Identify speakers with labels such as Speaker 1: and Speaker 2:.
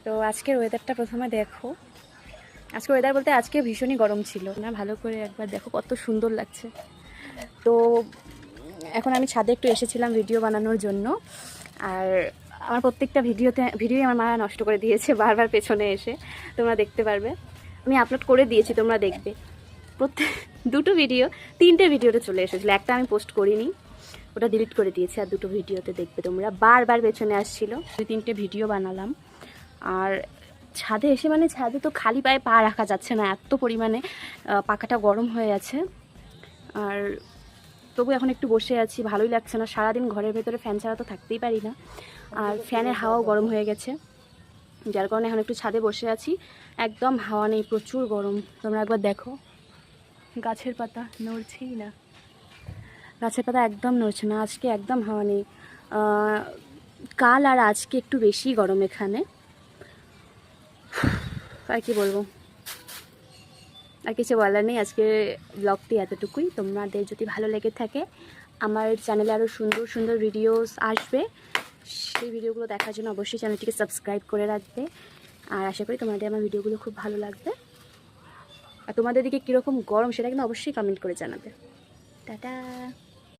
Speaker 1: তো আজকের ওয়েদারটা প্রথমে দেখো। আজকে ওয়েদার বলতে আজকে ভীষণই গরম ছিল না, ভালো করে একবার দেখো কত সুন্দর লাগছে। তো এখন আমি ছাদে একটু এসেছিলাম ভিডিও বানানোর জন্য। আর আমার প্রত্যেকটা ভিডিওই আমার মা নষ্ট করে দিয়েছে বারবার পেছনে এসে, তোমরা দেখতে পারবে। আমি আপলোড করে দিয়েছি, তোমরা দেখবে। প্রত্যেক দুটো ভিডিও, তিনটে ভিডিওতে চলে এসেছিলো, একটা আমি পোস্ট করিনি, ওটা ডিলিট করে দিয়েছি। আর দুটো ভিডিওতে দেখবে তোমরা বারবার পেছনে আসছিল। 2-3টে ভিডিও বানালাম। আর ছাদে এসে মানে ছাদে তো খালি পায়ে পা রাখা যাচ্ছে না, এত পরিমাণে পাখাটা গরম হয়ে আছে। আর তবু এখন একটু বসে আছি, ভালোই লাগছে না। সারাদিন ঘরের ভেতরে ফ্যান ছাড়া তো থাকতেই পারি না, আর ফ্যানের হাওয়াও গরম হয়ে গেছে, যার কারণে এখন একটু ছাদে বসে আছি। একদম হাওয়া নেই, প্রচুর গরম। তোমরা একবার দেখো, গাছের পাতা নড়ছেই না, গাছের পাতা একদম নড়ছে না। আজকে একদম হাওয়া নেই। কাল আর আজকে একটু বেশি গরম এখানে। আর কি বলবো, আর কিছু বলার নেই। আজকে ব্লগটি এতটুকুই। তোমাদের যদি ভালো লেগে থাকে, আমার চ্যানেলে আরও সুন্দর সুন্দর ভিডিওস আসবে, সেই ভিডিওগুলো দেখার জন্য অবশ্যই চ্যানেলটিকে সাবস্ক্রাইব করে রাখবে। আর আশা করি তোমাদের আমার ভিডিওগুলো খুব ভালো লাগবে। আর তোমাদের দিকে কীরকম গরম সেটা কিন্তু অবশ্যই কমেন্ট করে জানাবে। টাটা।